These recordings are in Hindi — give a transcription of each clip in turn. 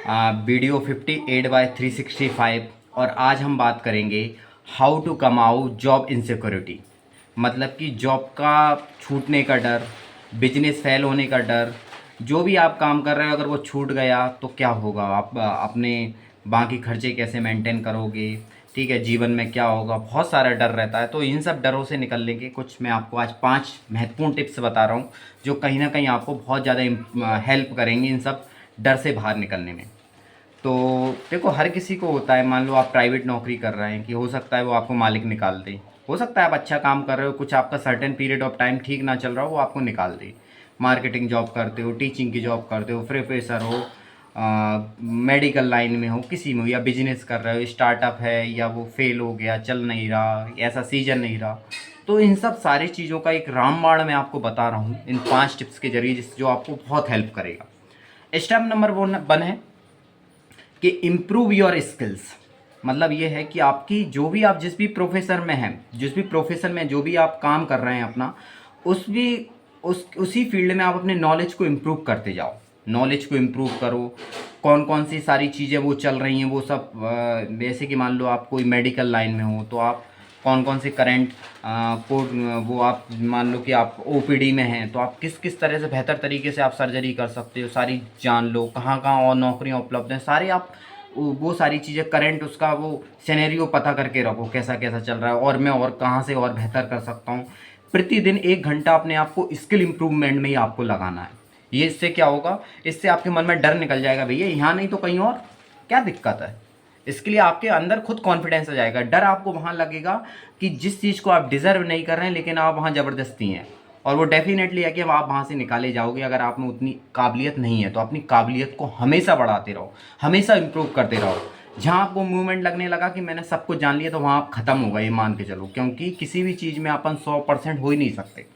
वीडियो 58/365। और आज हम बात करेंगे how to come out job insecurity. मतलब कि जॉब का छूटने का डर, बिजनेस फेल होने का डर, जो भी आप काम कर रहे हो अगर वो छूट गया तो क्या होगा, आप अपने बाकी खर्चे कैसे मेंटेन करोगे, ठीक है, जीवन में क्या होगा, बहुत सारा डर रहता है। तो इन सब डरों से निकलने के कुछ मैं आपको आज 5 महत्वपूर्ण टिप्स बता रहा हूँ जो कहीं ना कहीं आपको बहुत ज़्यादा हेल्प करेंगे इन सब डर से बाहर निकलने में। तो देखो, हर किसी को होता है, मान लो आप प्राइवेट नौकरी कर रहे हैं कि हो सकता है वो आपको मालिक निकाल दे, हो सकता है आप अच्छा काम कर रहे हो, कुछ आपका सर्टेन पीरियड ऑफ टाइम ठीक ना चल रहा हो, वो आपको निकाल दे। मार्केटिंग जॉब करते हो, टीचिंग की जॉब करते हो, प्रोफेसर हो, मेडिकल लाइन में हो, किसी में हो, या बिजनेस कर रहे हो, स्टार्टअप है या वो फेल हो गया, चल नहीं रहा, ऐसा सीजन नहीं रहा। तो इन सब सारी चीज़ों का एक रामबाण मैं आपको बता रहा हूँ इन 5 टिप्स के जरिए, जो आपको बहुत हेल्प करेगा। स्टेप नंबर 1 है कि इम्प्रूव योर स्किल्स। मतलब ये है कि आपकी जो भी आप जिस भी प्रोफेशन में हैं, जिस भी प्रोफेशन में जो भी आप काम कर रहे हैं अपना, उस भी उसी फील्ड में आप अपने नॉलेज को इम्प्रूव करते जाओ। नॉलेज को इम्प्रूव करो। कौन कौन सी सारी चीज़ें वो चल रही हैं वो सब, जैसे कि मान लो आप कोई मेडिकल लाइन में हो तो आप कौन कौन से करंट कोड, वो आप मान लो कि आप ओपीडी में हैं तो आप किस किस तरह से बेहतर तरीके से आप सर्जरी कर सकते हो, सारी जान लो। कहाँ कहाँ और नौकरियाँ उपलब्ध हैं, सारे आप वो सारी चीज़ें करंट उसका वो सिनेरियो पता करके रखो, कैसा कैसा चल रहा है और मैं और कहाँ से और बेहतर कर सकता हूँ। प्रतिदिन 1 घंटा अपने आप को स्किल इम्प्रूवमेंट में ही आपको लगाना है। ये इससे क्या होगा, इससे आपके मन में डर निकल जाएगा, भैया यहाँ नहीं तो कहीं और, क्या दिक्कत है। इसके लिए आपके अंदर खुद कॉन्फिडेंस आ जाएगा। डर आपको वहाँ लगेगा कि जिस चीज़ को आप डिज़र्व नहीं कर रहे हैं लेकिन आप वहाँ ज़बरदस्ती हैं, और वो डेफिनेटली है कि आप वहाँ से निकाले जाओगे। अगर आप में उतनी काबिलियत नहीं है तो अपनी काबिलियत को हमेशा बढ़ाते रहो, हमेशा इम्प्रूव करते रहो। जहाँ आपको मूवमेंट लगने लगा कि मैंने सब कुछ जान लिया तो वहाँ आप ख़त्म होगा, ये मान के चलो। क्योंकि किसी भी चीज़ में अपन 100% हो ही नहीं सकते।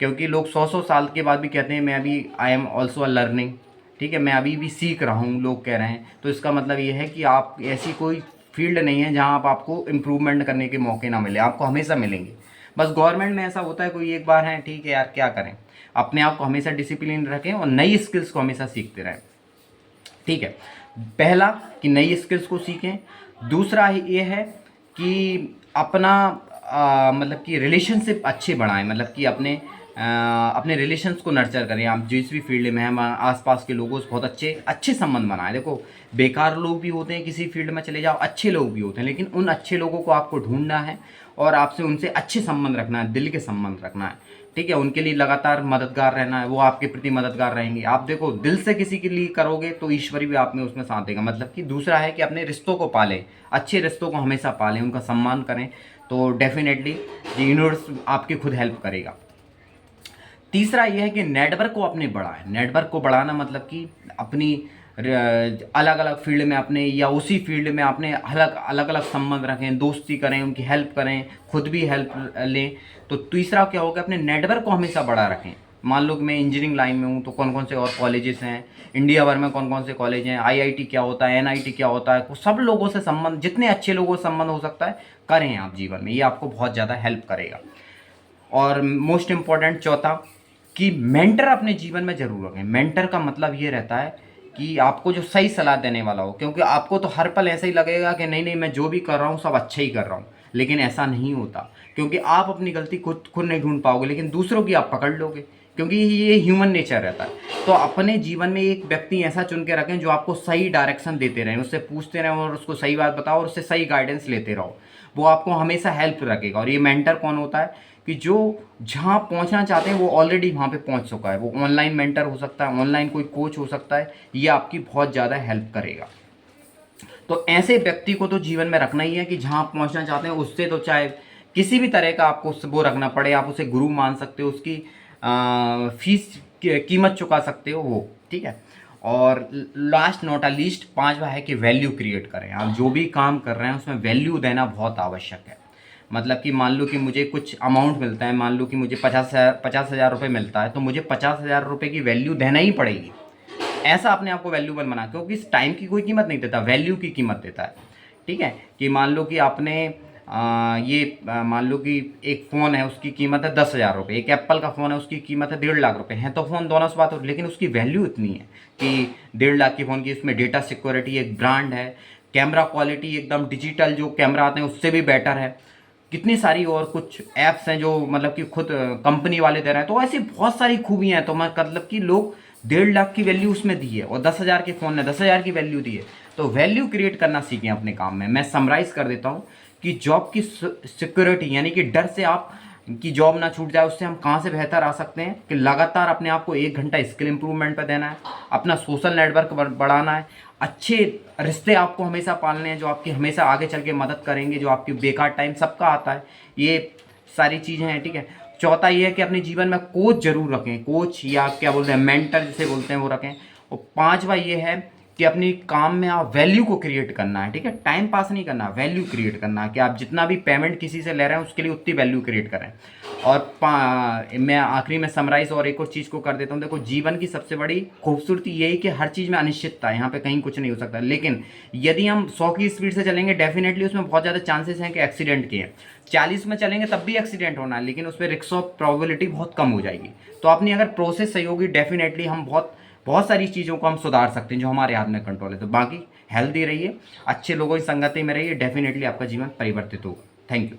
क्योंकि लोग 100 साल के बाद भी कहते हैं मैं अभी I am also a learning, ठीक है, मैं अभी भी सीख रहा हूँ, लोग कह रहे हैं। तो इसका मतलब ये है कि आप ऐसी कोई फील्ड नहीं है जहाँ आप आपको इम्प्रूवमेंट करने के मौके ना मिले, आपको हमेशा मिलेंगे। बस गवर्नमेंट में ऐसा होता है कोई एक बार है, ठीक है यार, क्या करें। अपने आप को हमेशा डिसिप्लिन रखें और नई स्किल्स को हमेशा सीखते रहें, ठीक है। पहला कि नई स्किल्स को सीखें। दूसरा ये है कि अपना मतलब कि रिलेशनशिप अच्छे बढ़ाएं। मतलब कि अपने रिलेशंस को नर्चर करें। आप जिस भी फील्ड में हैं आसपास के लोगों से बहुत अच्छे अच्छे संबंध बनाएं। देखो, बेकार लोग भी होते हैं, किसी फील्ड में चले जाओ, अच्छे लोग भी होते हैं, लेकिन उन अच्छे लोगों को आपको ढूंढना है और आपसे उनसे अच्छे संबंध रखना है, दिल के संबंध रखना है, ठीक है। उनके लिए लगातार मददगार रहना है, वो आपके प्रति मददगार रहेंगे। आप देखो, दिल से किसी के लिए करोगे तो ईश्वरी भी आप में उसमें साथ देगा। मतलब कि दूसरा है कि अपने रिश्तों को पालें, अच्छे रिश्तों को हमेशा पालें, उनका सम्मान करें, तो डेफिनेटली यूनिवर्स आपकी खुद हेल्प करेगा। तीसरा यह है कि नेटवर्क को अपने बढ़ाएं। नेटवर्क को बढ़ाना मतलब कि अपनी अलग अलग फील्ड में अपने या उसी फील्ड में अपने अलग अलग अलग संबंध रखें, दोस्ती करें, उनकी हेल्प करें, खुद भी हेल्प लें। तो तीसरा क्या होगा, अपने नेटवर्क को हमेशा बढ़ा रखें। मान लो कि मैं इंजीनियरिंग लाइन में हूँ तो कौन कौन से और कॉलेजेस हैं, इंडिया भर में कौन कौन से कॉलेज हैं, आईआईटी क्या होता है, एनआईटी क्या होता है, सब लोगों से संबंध, जितने अच्छे लोगों से संबंध हो सकता है करें आप जीवन में। ये आपको बहुत ज़्यादा हेल्प करेगा। और मोस्ट इम्पॉर्टेंट चौथा कि मेंटर अपने जीवन में जरूर रखें। मेंटर का मतलब ये रहता है कि आपको जो सही सलाह देने वाला हो। क्योंकि आपको तो हर पल ऐसा ही लगेगा कि नहीं नहीं मैं जो भी कर रहा हूँ सब अच्छा ही कर रहा हूँ, लेकिन ऐसा नहीं होता। क्योंकि आप अपनी गलती खुद खुद नहीं ढूंढ पाओगे, लेकिन दूसरों की आप पकड़ लोगे, क्योंकि ये ह्यूमन नेचर रहता है। तो अपने जीवन में एक व्यक्ति ऐसा चुन के रखें जो आपको सही डायरेक्शन देते रहें, उससे पूछते रहें और उसको सही बात बताओ और उससे सही गाइडेंस लेते रहो। वो आपको हमेशा हेल्प रखेगा। और ये मेंटर कौन होता है कि जो जहाँ पहुँचना चाहते हैं वो ऑलरेडी वहाँ पे पहुँच चुका है। वो ऑनलाइन मेंटर हो सकता है, ऑनलाइन कोई कोच हो सकता है, ये आपकी बहुत ज़्यादा हेल्प करेगा। तो ऐसे व्यक्ति को तो जीवन में रखना ही है कि जहाँ आप पहुँचना चाहते हैं उससे तो चाहे किसी भी तरह का आपको वो रखना पड़े, आप उसे गुरु मान सकते हो, उसकी फीस कीमत चुका सकते हो वो, ठीक है। और लास्ट नॉट अ लीस्ट, पांचवा है कि वैल्यू क्रिएट करें। आप जो भी काम कर रहे हैं उसमें वैल्यू देना बहुत आवश्यक है। मतलब कि मान लो कि मुझे कुछ अमाउंट मिलता है, मान लो कि मुझे 50,000 रुपये मिलता है, तो मुझे 50,000 रुपये की वैल्यू देना ही पड़ेगी। ऐसा अपने आप को वैल्यूबल बना, क्योंकि इस टाइम की कोई कीमत नहीं देता, वैल्यू की कीमत देता है, ठीक है। कि मान लो कि आपने मान लो कि एक फ़ोन है उसकी कीमत है 10,000 रुपये, एक एप्पल का फ़ोन है उसकी कीमत है 1,50,000 रुपये है, तो फ़ोन दोनों से बात हो रही, लेकिन उसकी वैल्यू इतनी है कि 1,50,000 की फ़ोन की उसमें डेटा सिक्योरिटी, एक ब्रांड है, कैमरा क्वालिटी एकदम डिजिटल जो कैमरा आते हैं उससे भी बेटर है, कितनी सारी और कुछ ऐप्स हैं जो मतलब कि खुद कंपनी वाले दे रहे हैं, तो ऐसी बहुत सारी खूबियाँ हैं। तो मैं मतलब कि लोग 1,50,000 की वैल्यू उसमें दी है और 10,000 के फ़ोन ने 10,000 की वैल्यू दी है। तो वैल्यू क्रिएट करना सीखें अपने काम में। मैं समराइज़ कर देता हूँ कि जॉब की सिक्योरिटी यानी कि डर से आप की जॉब ना छूट जाए, उससे हम कहाँ से बेहतर आ सकते हैं कि लगातार अपने आप को 1 घंटा स्किल इंप्रूवमेंट पर देना है, अपना सोशल नेटवर्क बढ़ाना है, अच्छे रिश्ते आपको हमेशा पालने हैं जो आपकी हमेशा आगे चल के मदद करेंगे, जो आपकी बेकार टाइम सबका आता है, ये सारी चीज़ें हैं, ठीक है। चौथा ये है कि अपने जीवन में कोच जरूर रखें, कोच या क्या बोलते हैं मेंटर जिसे बोलते हैं वो रखें। और पांचवा ये है कि अपनी काम में आप वैल्यू को क्रिएट करना है, ठीक है, टाइम पास नहीं करना, वैल्यू क्रिएट करना है कि आप जितना भी पेमेंट किसी से ले रहे हैं उसके लिए उतनी वैल्यू क्रिएट करें। और मैं आखिरी में समराइज और एक और चीज़ को कर देता हूँ। देखो, जीवन की सबसे बड़ी खूबसूरती यही कि हर चीज़ में अनिश्चितता है, यहाँ पे कहीं कुछ नहीं हो सकता, लेकिन यदि हम 100 की स्पीड से चलेंगे डेफिनेटली उसमें बहुत ज़्यादा चांसेस हैं कि एक्सीडेंट के हैं। 40 में चलेंगे तब भी एक्सीडेंट होना है, लेकिन उसमें रिस्क ऑफ प्रोबेबिलिटी बहुत कम हो जाएगी। तो अपनी अगर प्रोसेस सही होगी डेफिनेटली हम बहुत बहुत सारी चीज़ों को हम सुधार सकते हैं जो हमारे हाथ में कंट्रोल है। तो बाकी हेल्दी रहिए, अच्छे लोगों की संगति में रहिए, डेफिनेटली आपका जीवन परिवर्तित होगा। Thank you.